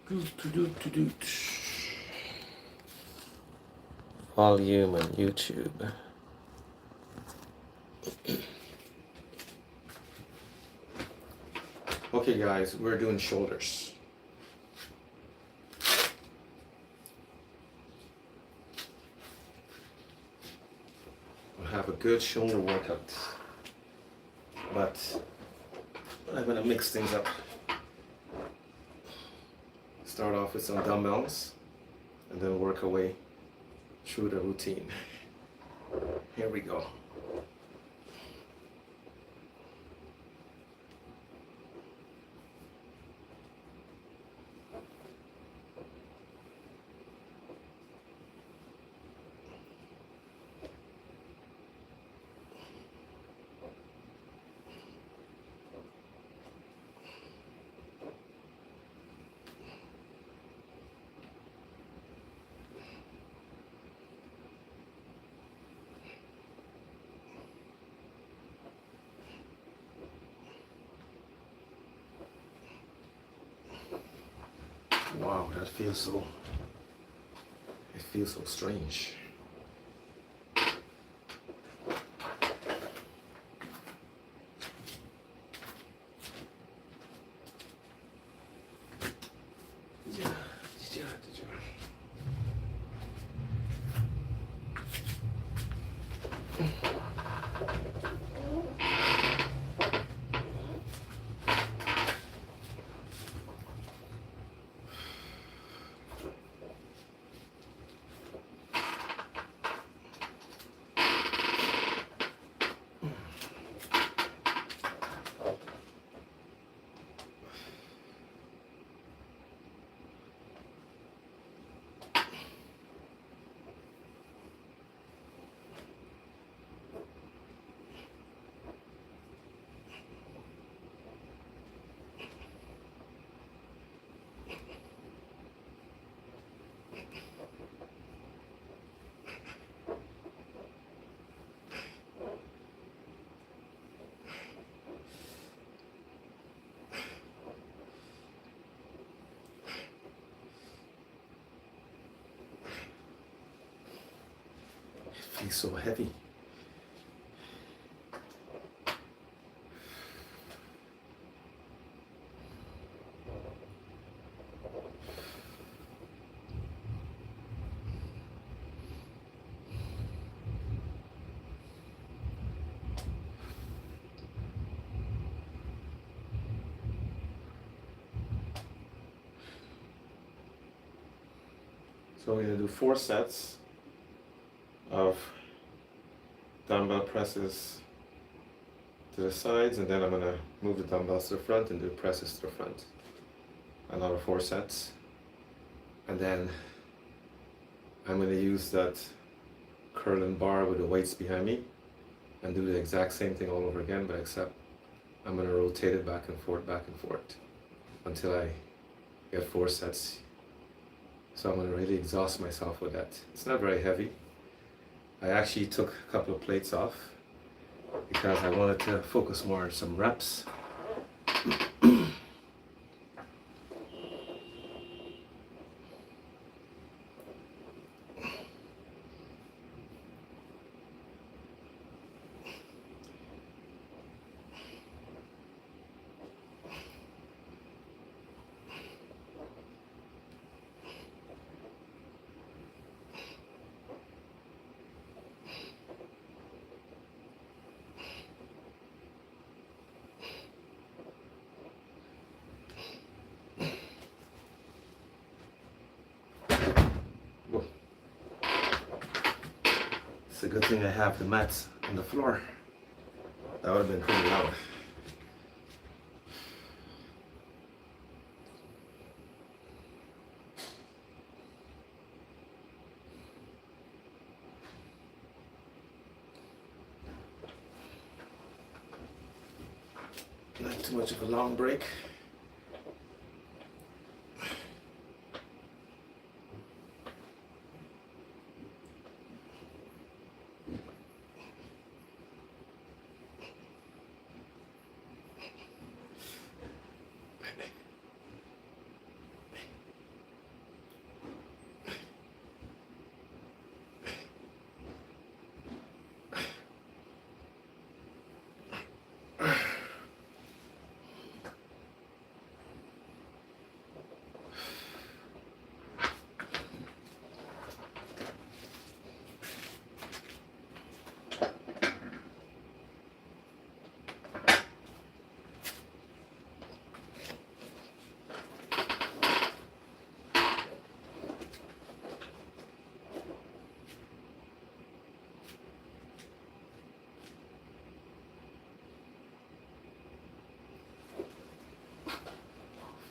Volume on YouTube. Okay, guys, we're doing shoulders. We'll have a good shoulder workout, but I'm gonna mix things up. Start off with some dumbbells and then work our way through the routine. Here we go. Wow, that feels so, it feels so strange. It feels so heavy. So we're gonna do 4 sets of dumbbell presses to the sides, and then I'm gonna move the dumbbells to the front and do presses to the front. Another 4 sets. And then I'm gonna use that curling bar with the weights behind me and do the exact same thing all over again, but except I'm gonna rotate it back and forth until I get 4 sets. So I'm gonna really exhaust myself with that. It's not very heavy. I actually took a couple of plates off because I wanted to focus more on some reps. It's a good thing I have the mats on the floor. That would have been pretty loud. Not too much of a long break.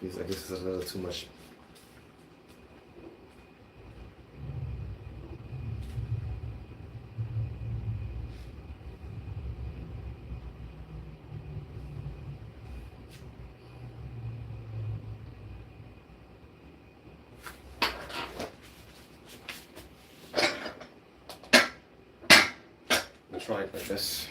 I guess it's a little too much. I'll try it like this.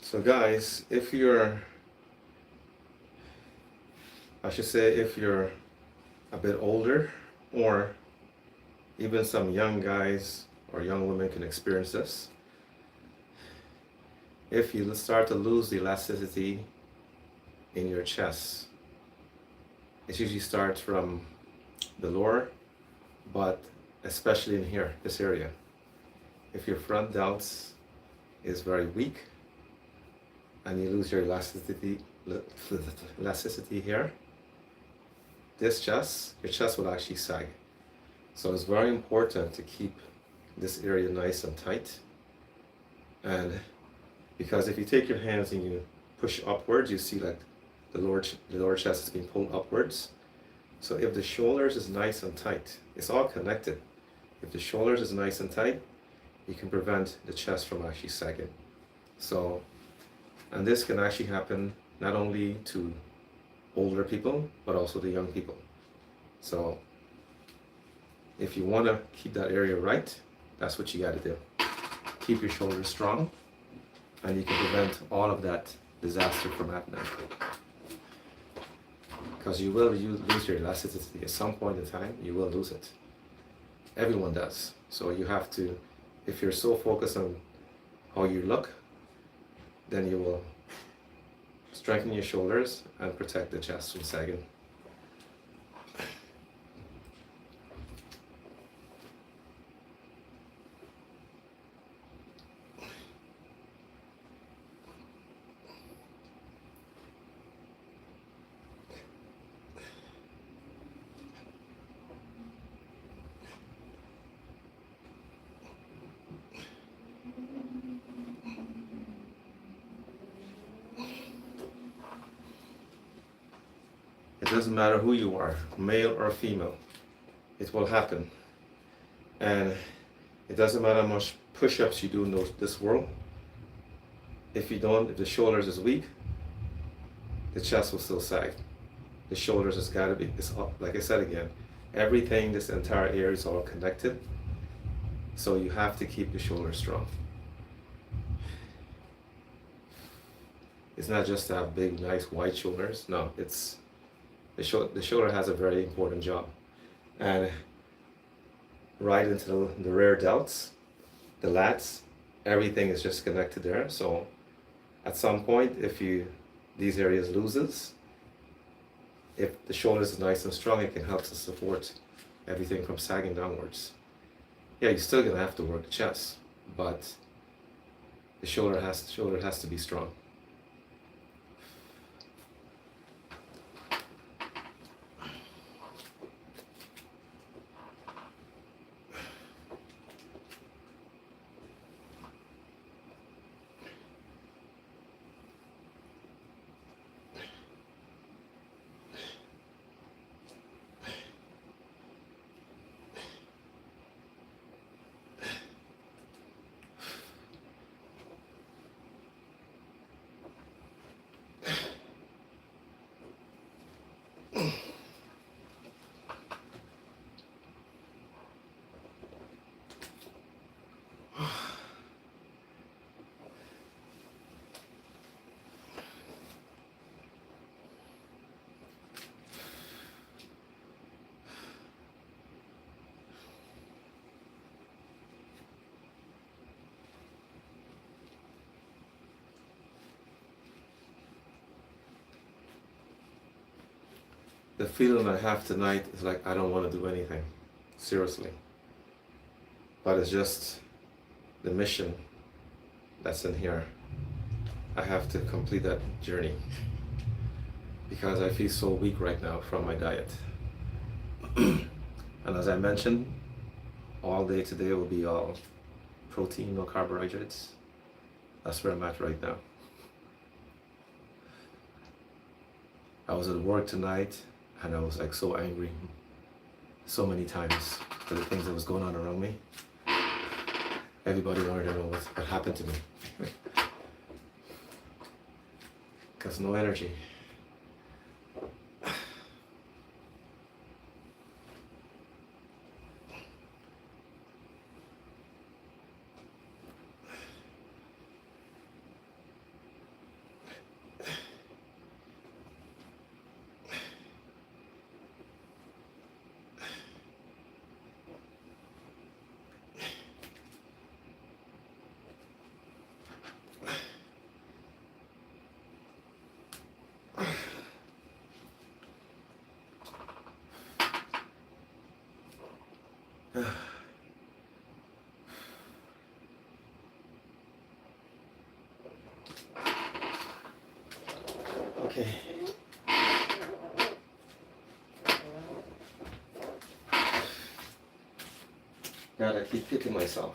So guys, if you're a bit older, or even some young guys or young women can experience this. If you start to lose the elasticity in your chest, it usually starts from the lower, but especially in here, this area. If your front delts is very weak and you lose your elasticity here, your chest will actually sag. So it's very important to keep this area nice and tight. And because if you take your hands and you push upwards, you see like the lower chest is being pulled upwards. So if the shoulders is nice and tight, it's all connected. If the shoulders is nice and tight, you can prevent the chest from actually sagging. So, and this can actually happen not only to older people, but also to young people. So if you want to keep that area right, that's what you got to do. Keep your shoulders strong, and you can prevent all of that disaster from happening. Because you will lose your elasticity at some point in time. You will lose it. Everyone does. So you have to, if you're so focused on how you look, then you will strengthen your shoulders and protect the chest from sagging. It doesn't matter who you are, male or female, it will happen. And it doesn't matter how much push-ups you do in this world. If the shoulders is weak, the chest will still sag. The shoulders has got to be, it's up, like I said again, everything, this entire area is all connected. So you have to keep the shoulders strong. It's not just to have big, nice, wide shoulders. No, it's the shoulder has a very important job. And right into the rear delts, the lats, everything is just connected there. So at some point, if these areas loses, if the shoulders is nice and strong, it can help to support everything from sagging downwards. Yeah, you're still gonna have to work the chest, but the shoulder has to be strong. the feeling I have tonight is like I don't want to do anything, seriously. But it's just the mission that's in here. I have to complete that journey because I feel so weak right now from my diet. And as I mentioned, all day today will be all protein, no carbohydrates. That's where I'm at right now. I was at work tonight and I was like so angry so many times for the things that was going on around me. Everybody wanted to know what happened to me. Because no energy. Okay. God, I keep kicking myself.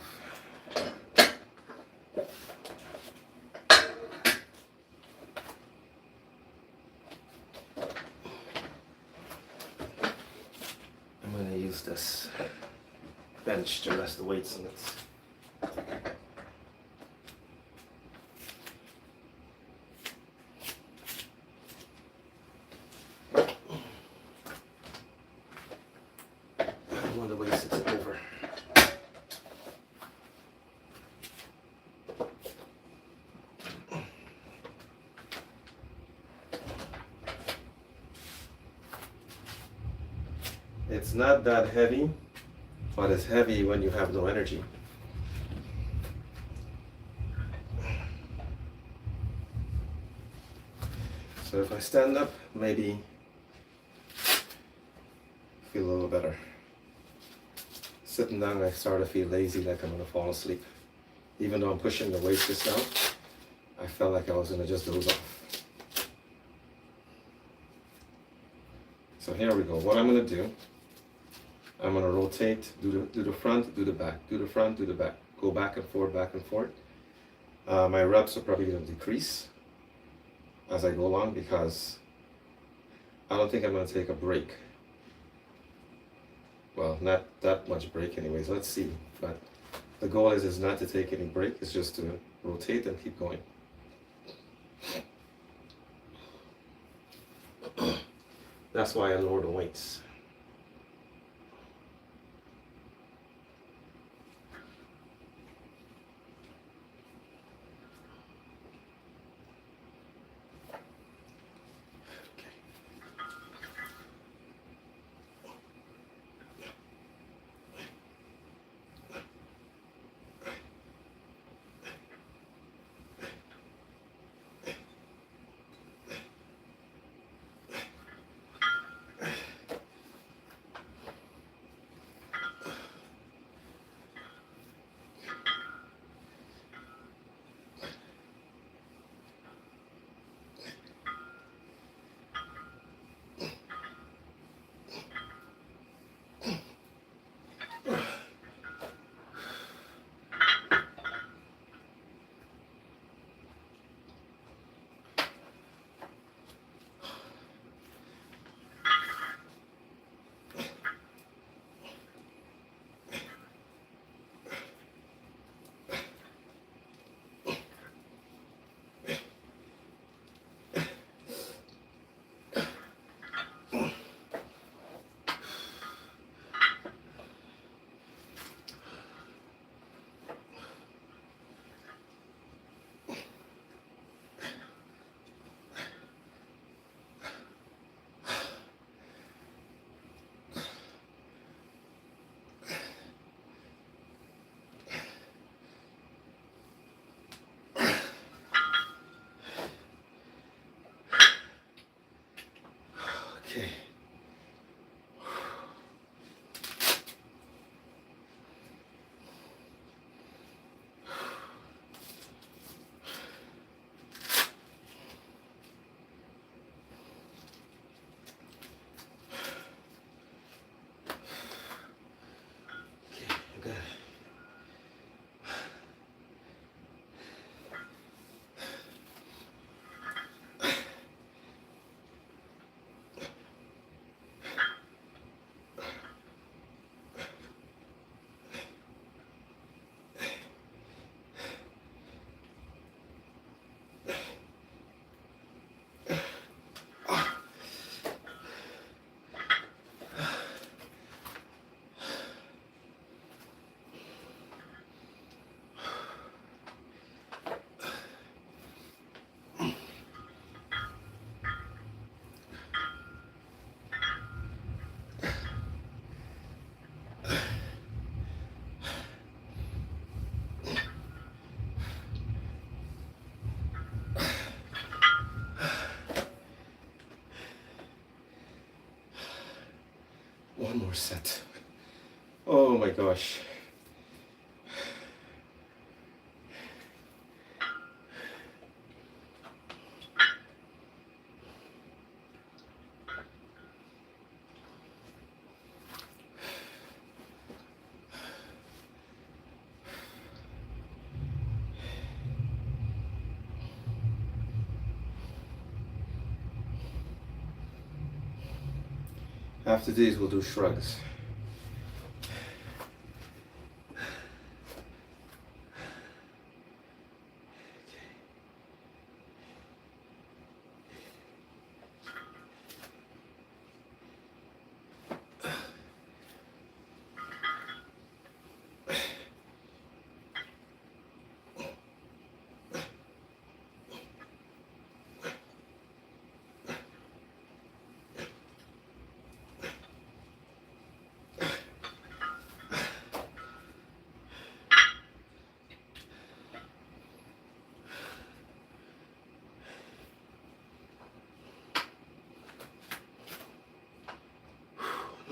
I'm gonna use this bench to rest the weights on it. I want to waste it over. It's not that heavy, but it's heavy when you have no energy. So if I stand up, maybe feel a little better. Sitting down, I start to feel lazy, like I'm gonna fall asleep. Even though I'm pushing the weights just now, I felt like I was gonna just doze off. So here we go. What I'm gonna do, I'm gonna rotate, do the front, do the back, do the front, do the back. Go back and forth, back and forth. My reps are probably gonna decrease as I go along because I don't think I'm gonna take a break. Well, not that much break anyways, let's see. But the goal is not to take any break, it's just to rotate and keep going. That's why I lower the weights. more set. Oh my gosh. After these, we'll do shrugs.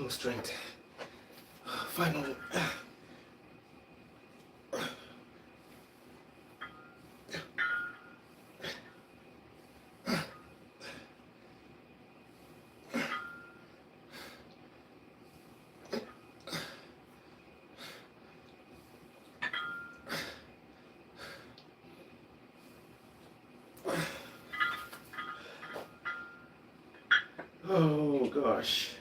No strength. Final. Oh gosh.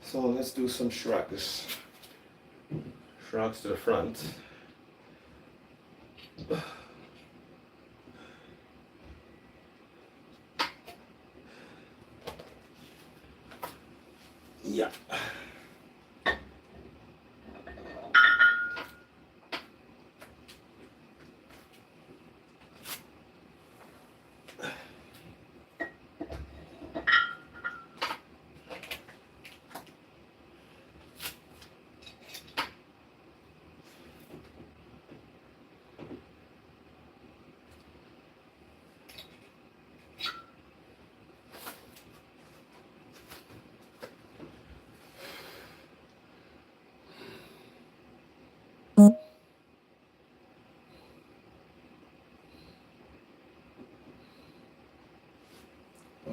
So let's do some shrugs. Shrugs to the front. Yeah.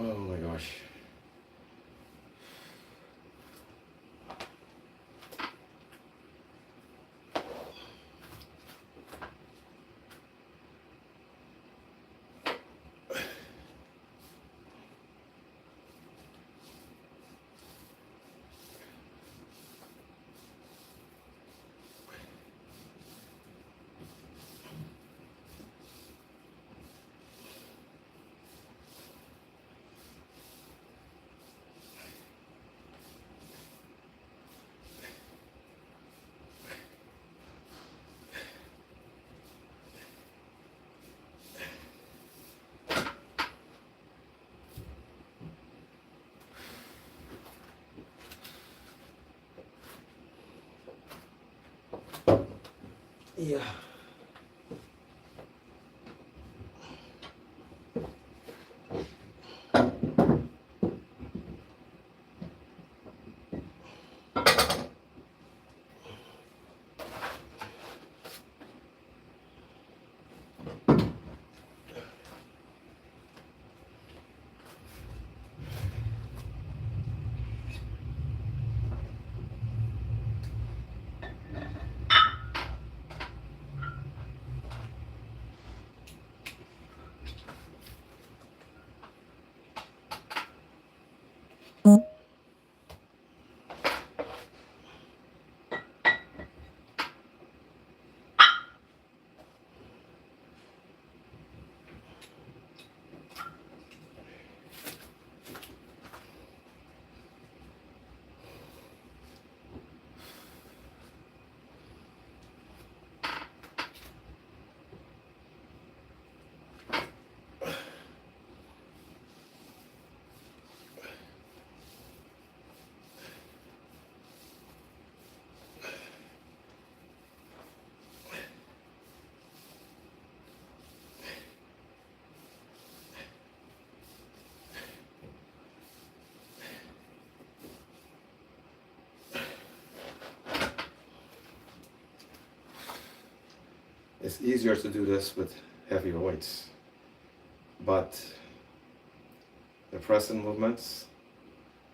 Oh my gosh. Yeah. It's easier to do this with heavier weights, but the pressing movements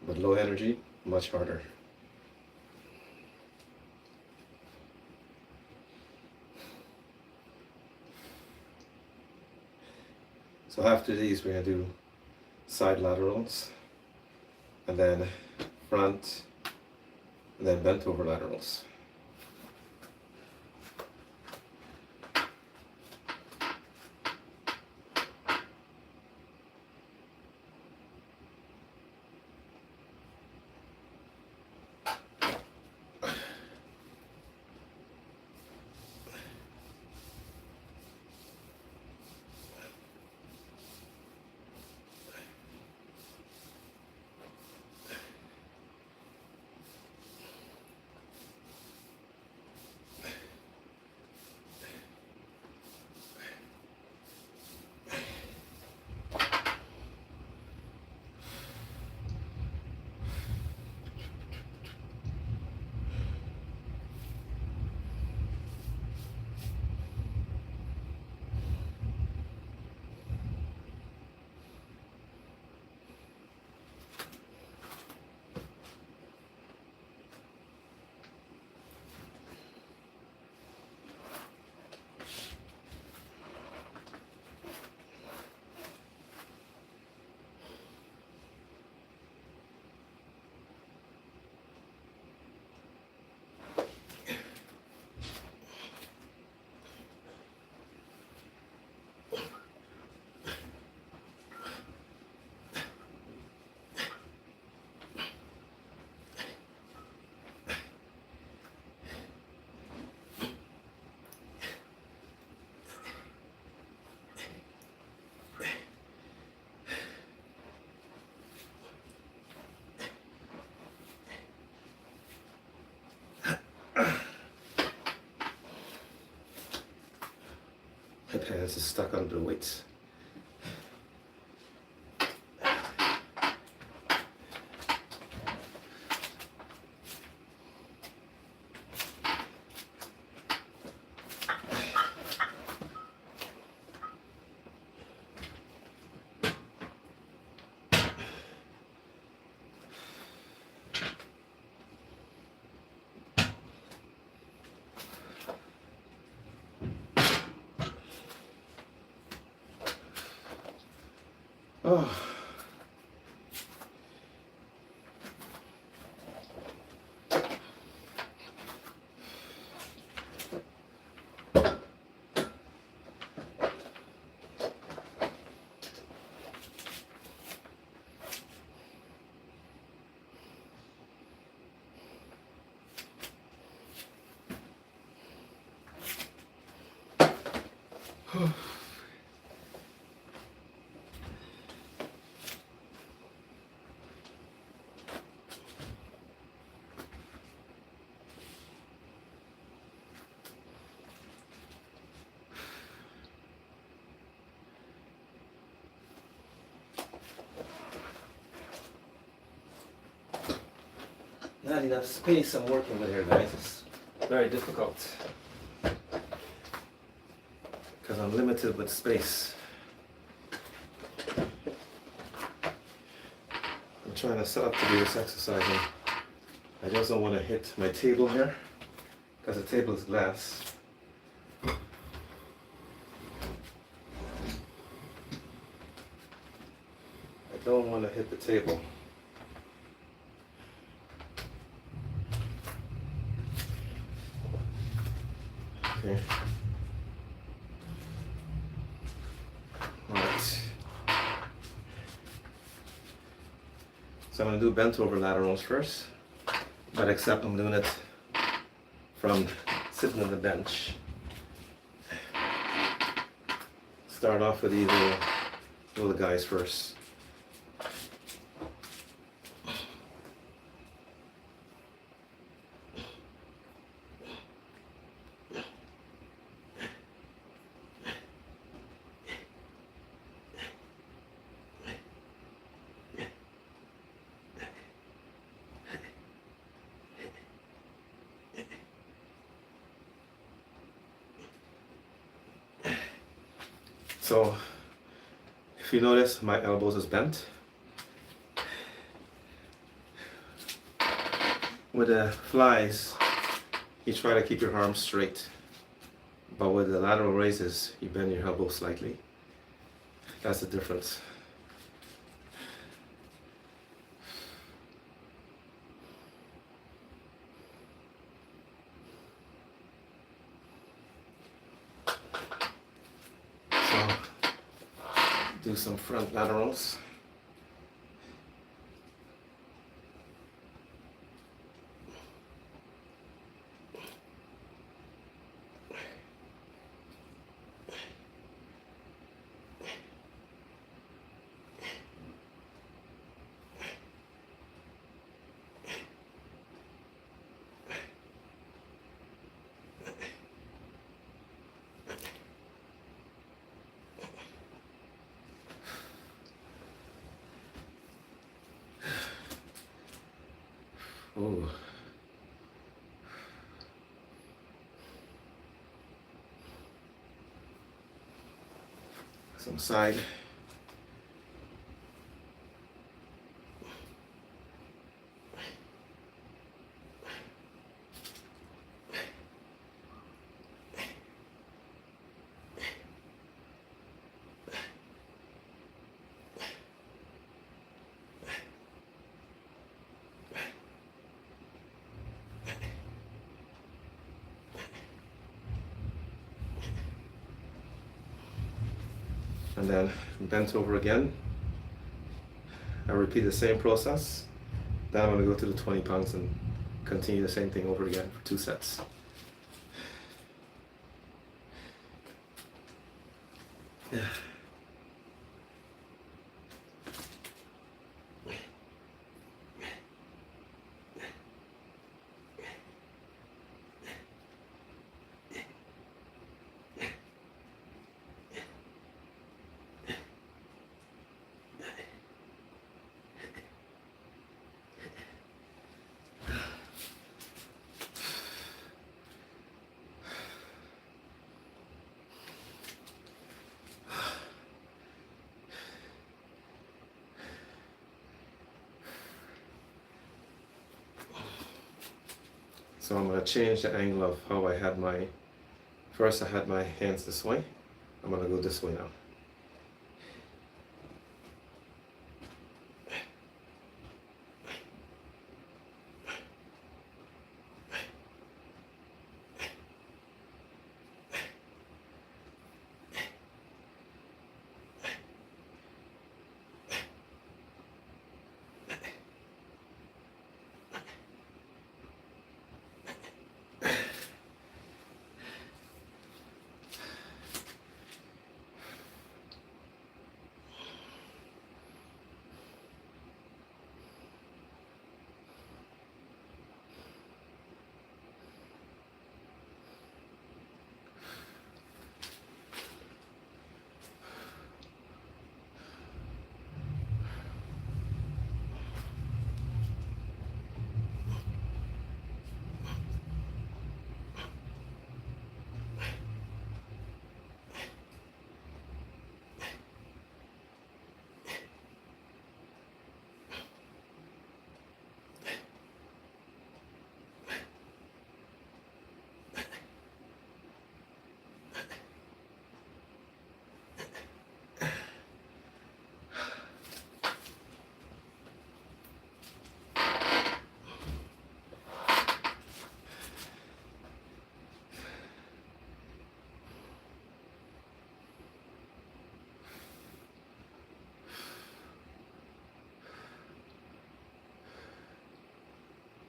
with low energy, much harder. So after these, we're gonna do side laterals, and then front, and then bent over laterals. My pants is stuck under the weights. Oh. Not enough space I'm working with here, guys. It's very difficult because I'm limited with space. I'm trying to set up to do this exercise and I just don't want to hit my table here because the table is glass. I don't want to hit the table. Okay. Alright. So I'm going to do bent over laterals first, but except I'm doing it from sitting on the bench. Start off with these little guys first. So if you notice, my elbows is bent. With the flies, you try to keep your arms straight, but with the lateral raises, you bend your elbow slightly. That's the difference. So, do some front laterals. Ooh. Some side. And then bent over again. I repeat the same process. Then I'm going to go to the 20 pounds and continue the same thing over again for 2 sets. Yeah. So I'm going to change the angle of how I had my, first I had my hands this way. I'm going to go this way now.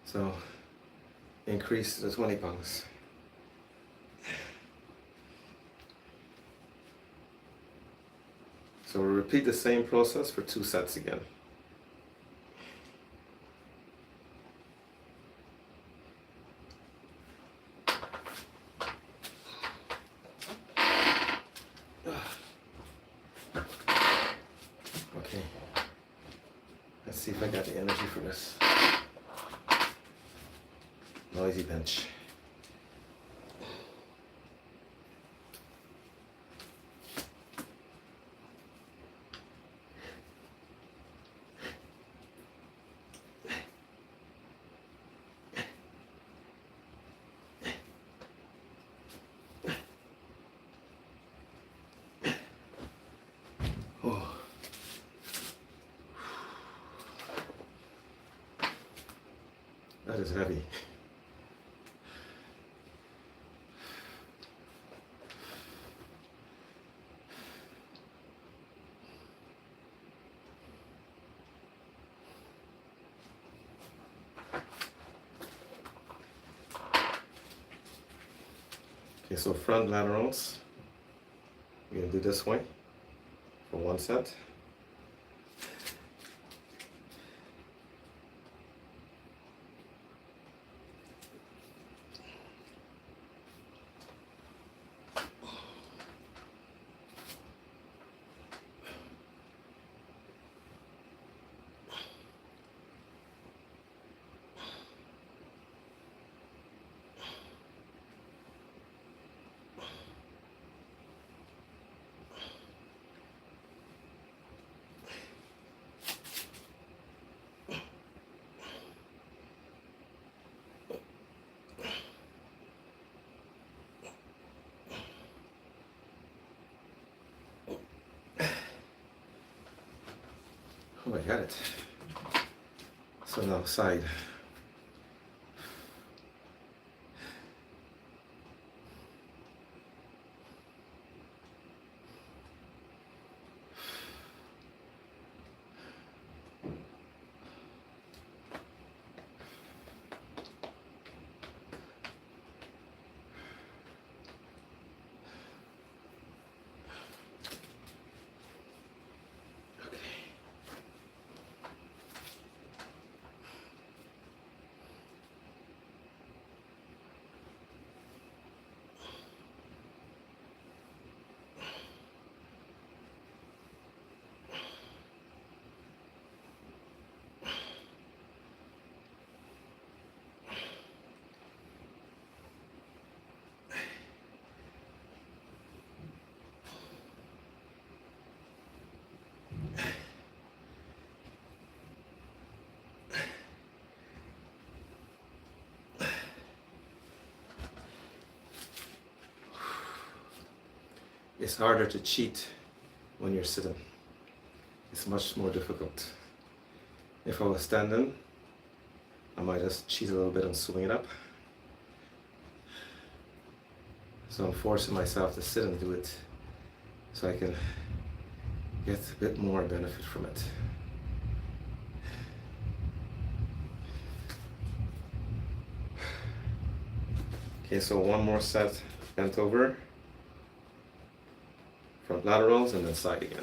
So increase to 20 pounds. So we'll repeat the same process for 2 sets again. Okay, let's see if I got the energy for this. Noisy bench. That is heavy. Okay, so front laterals, we're gonna do this way for one set. Oh, I got it. So now side. It's harder to cheat when you're sitting. It's much more difficult. If I was standing, I might just cheat a little bit and swing it up. So I'm forcing myself to sit and do it so I can get a bit more benefit from it. Okay, so one more set, bent over, front laterals, and then side again.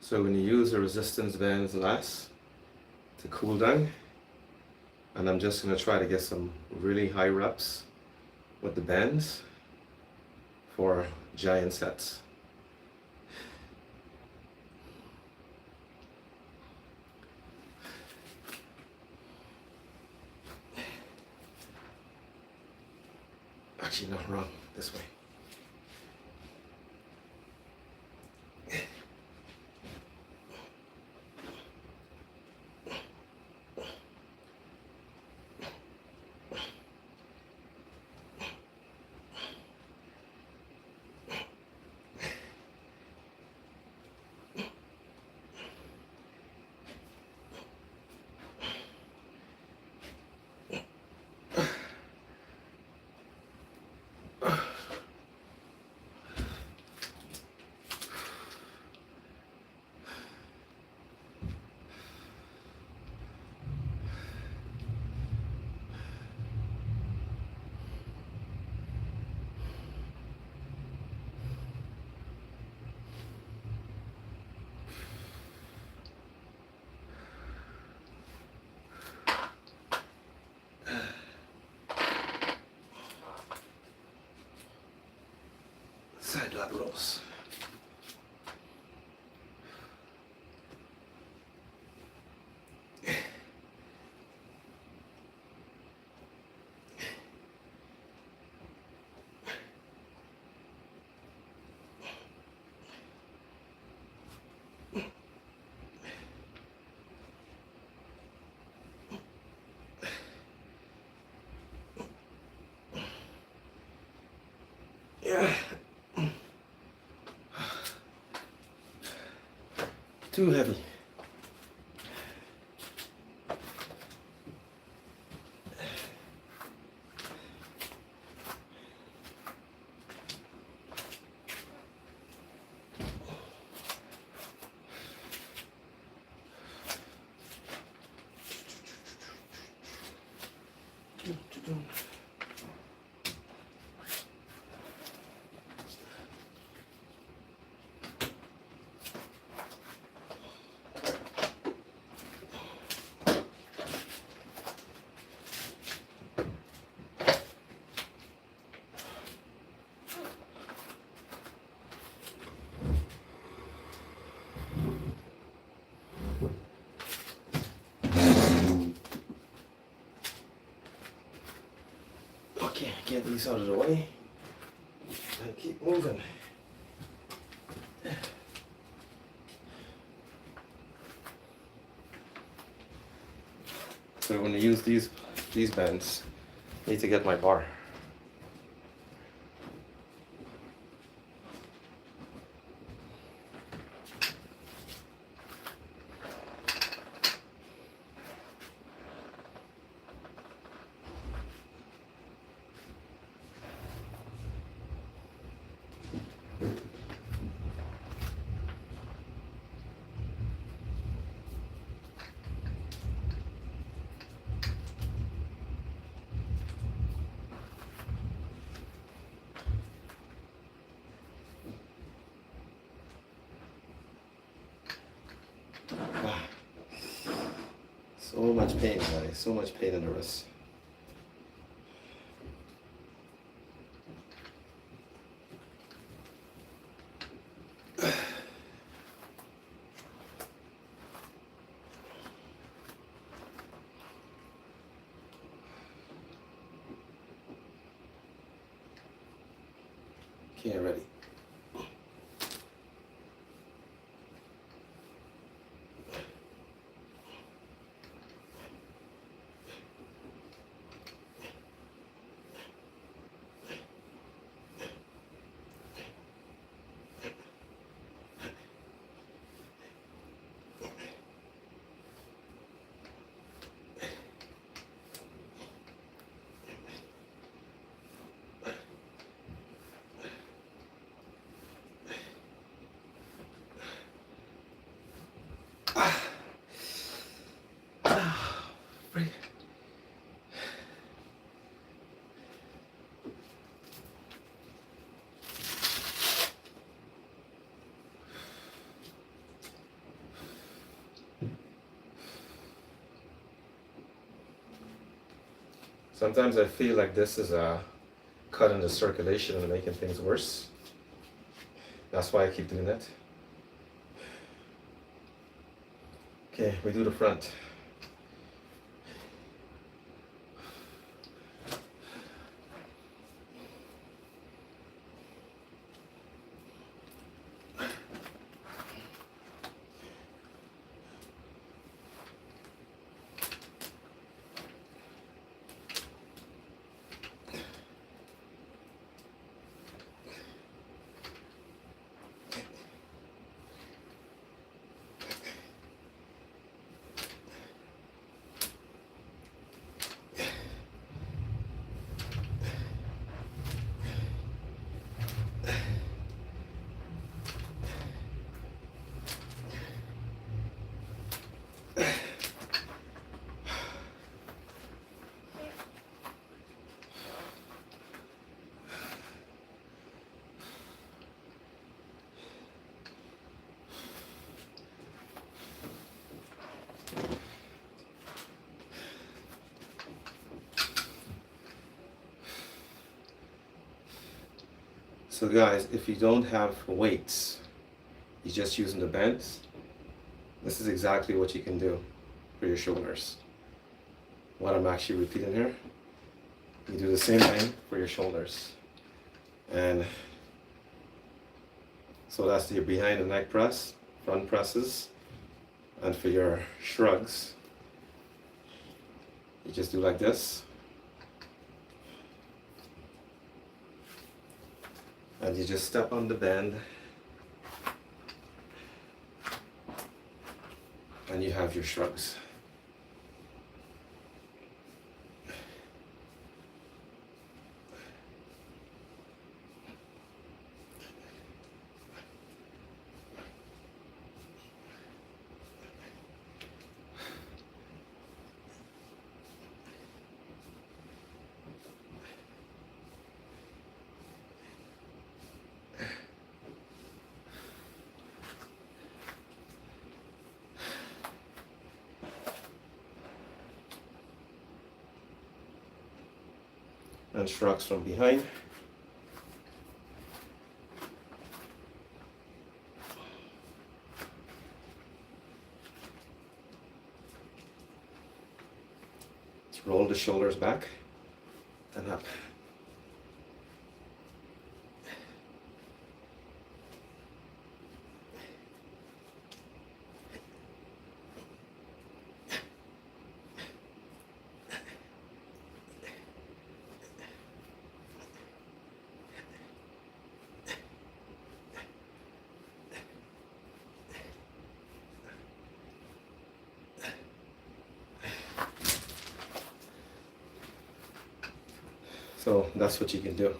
So I'm going to use the resistance bands last to cool down, and I'm just going to try to get some really high reps with the bands for giant sets. Actually, not wrong, this way. side laterals. Yeah. Too heavy. Okay, get these out of the way and keep moving. So when you use these bends, I need to get my bar. So much pain, guys. So much pain in the wrist. Okay, ready. Break. Sometimes I feel like this is a cut in the circulation and making things worse. That's why I keep doing that. Okay, we do the front. So guys, if you don't have weights, you're just using the bands, this is exactly what you can do for your shoulders. What I'm actually repeating here, you do the same thing for your shoulders. And so that's your behind the neck press, front presses, and for your shrugs, you just do like this. And you just step on the band, and you have your shrugs. And shrugs from behind. Let's roll the shoulders back and up. So that's what you can do.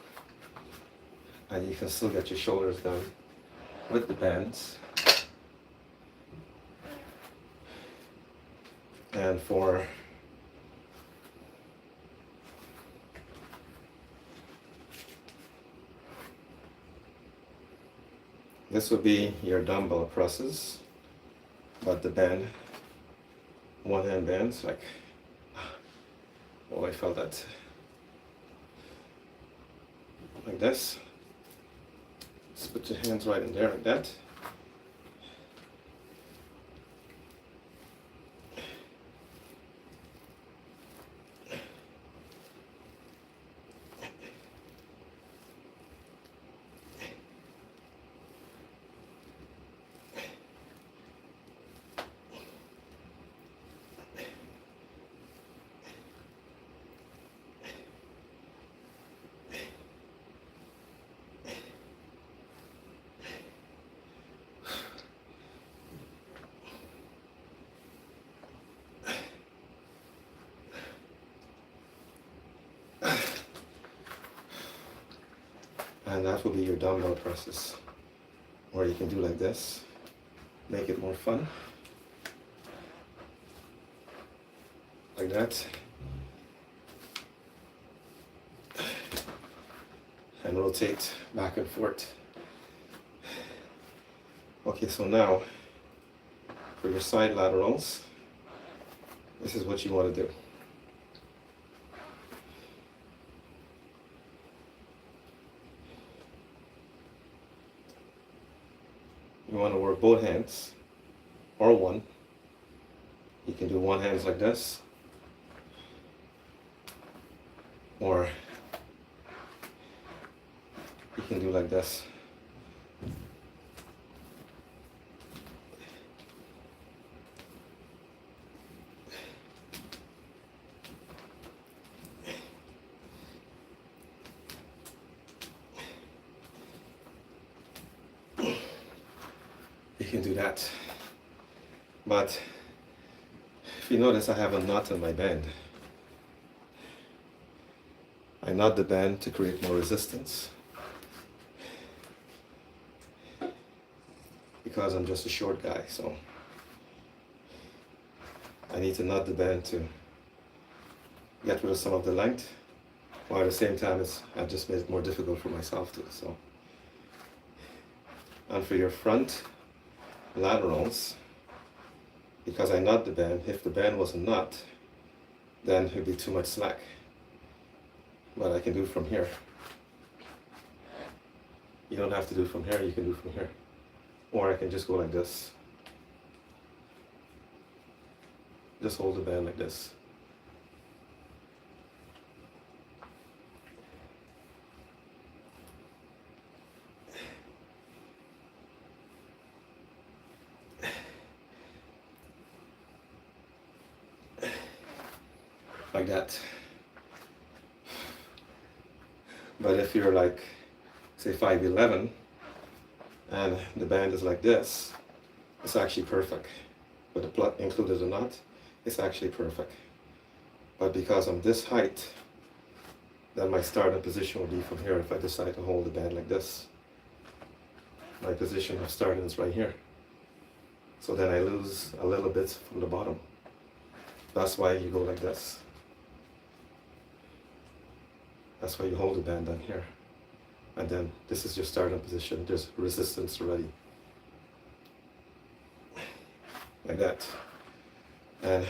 And you can still get your shoulders done with the bands. And for this would be your dumbbell presses, but the band, one hand bands, like, oh, I felt that. Like this. Just put your hands right in there like that. And that will be your dumbbell presses, or you can do like this, make it more fun, like that, and rotate back and forth. Okay, so now for your side laterals, this is what you want to do. You want to work both hands, or one. You can do one hand like this, or you can do like this. You can do that. But if you notice, I have a knot in my band. I knot the band to create more resistance, because I'm just a short guy, so I need to knot the band to get rid of some of the length, while at the same time I've just made it more difficult for myself too. So, and for your front laterals, because I knot the band, if the band wasn't knot, then it would be too much slack. But I can do it from here. You don't have to do it from here, you can do it from here. Or I can just go like this. Just hold the band like this. Like that. But if you're like, say 5'11", and the band is like this, it's actually perfect. With the plug included or not, it's actually perfect. But because I'm this height, then my starting position will be from here if I decide to hold the band like this. My position of starting is right here. So then I lose a little bit from the bottom. That's why you go like this. That's why you hold the band down here. And then this is your starting position. There's resistance already. Like that. And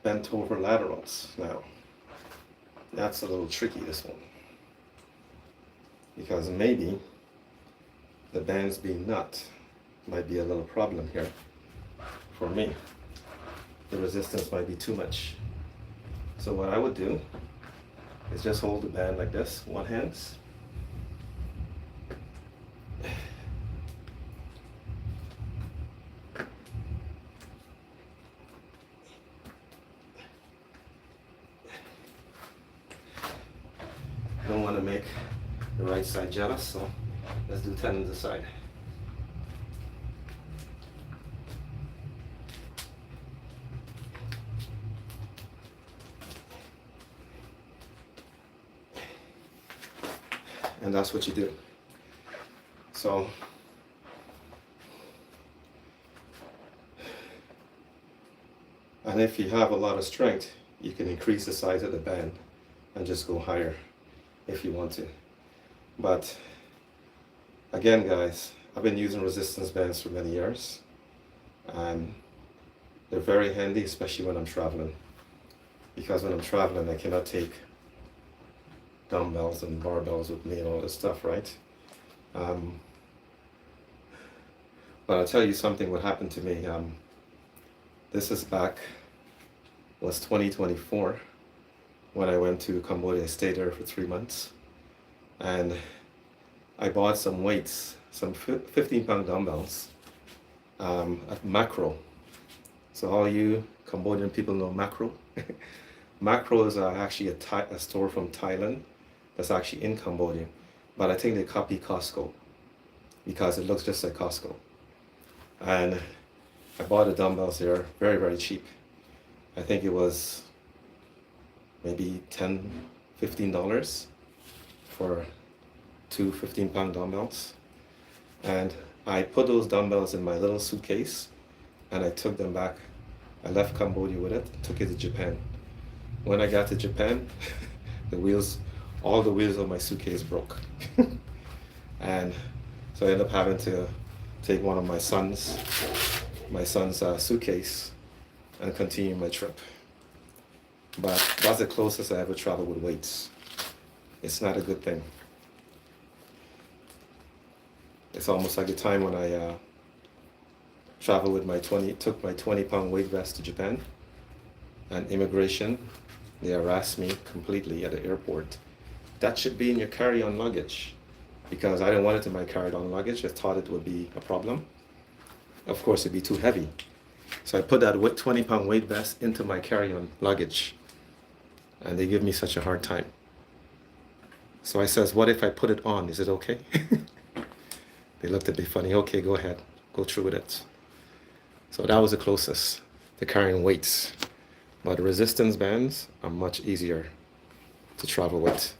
bent over laterals now. That's a little tricky, this one. Because maybe the bands being nut might be a little problem here for me. The resistance might be too much. So what I would do is just hold the band like this, one hand. Don't want to make the right side jealous, so let's do 10 on the side. And that's what you do. So and if you have a lot of strength, you can increase the size of the band and just go higher if you want to. But again, guys, I've been using resistance bands for many years, and they're very handy, especially when I'm traveling. Because when I'm traveling, I cannot take dumbbells and barbells with me and all this stuff, right? But I'll tell you something what happened to me. This is back, was 2024, when I went to Cambodia. I stayed there for 3 months. And I bought some weights, some 15-pound dumbbells at Macro. So all you Cambodian people know Macro. Macro is actually a store from Thailand that's actually in Cambodia. But I think they copy Costco because it looks just like Costco. And I bought the dumbbells there, very, very cheap. I think it was maybe $10, $15 for two 15-pound dumbbells. And I put those dumbbells in my little suitcase and I took them back. I left Cambodia with it, took it to Japan. When I got to Japan, all the wheels of my suitcase broke. And so I ended up having to take one of my son's suitcase and continue my trip. But that's the closest I ever traveled with weights. It's not a good thing. It's almost like the time when I traveled with took my 20-pound weight vest to Japan, and immigration, they harassed me completely at the airport. That should be in your carry-on luggage, because I didn't want it in my carry-on luggage. I thought it would be a problem. Of course, it'd be too heavy. So I put that 20-pound weight vest into my carry-on luggage, and they give me such a hard time. So I says, what if I put it on? Is it okay? They looked at me funny. Okay, go ahead. Go through with it. So that was the closest to carrying weights. But resistance bands are much easier to travel with.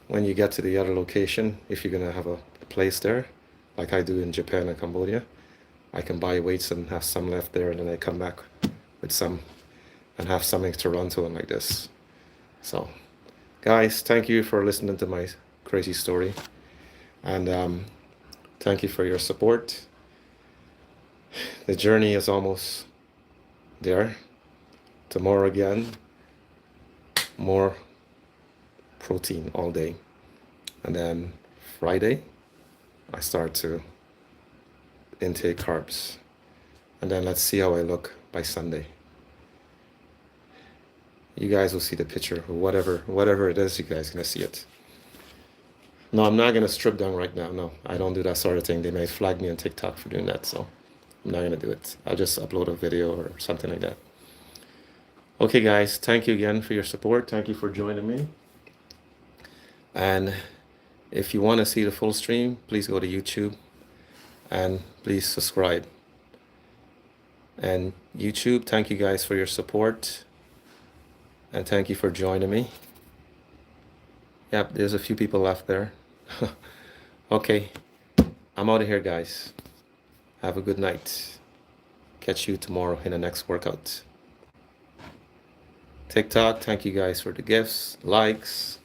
When you get to the other location, if you're going to have a place there, like I do in Japan and Cambodia, I can buy weights and have some left there, and then I come back with some and have something to run to them like this. So, guys, thank you for listening to my crazy story. And thank you for your support. The journey is almost there. Tomorrow again, more protein all day. And then Friday, I start to intake carbs. And then let's see how I look by Sunday. You guys will see the picture, or whatever it is, you guys gonna see it. No, I'm not gonna strip down right now. No, I don't do that sort of thing. They may flag me on TikTok for doing that, so I'm not gonna do it. I'll just upload a video or something like that. Okay, guys, thank you again for your support. Thank you for joining me. And if you want to see the full stream, please go to YouTube and please subscribe. And YouTube, thank you guys for your support. And thank you for joining me. Yep, there's a few people left there. Okay, I'm out of here, guys. Have a good night. Catch you tomorrow in the next workout. TikTok, thank you guys for the gifts, likes,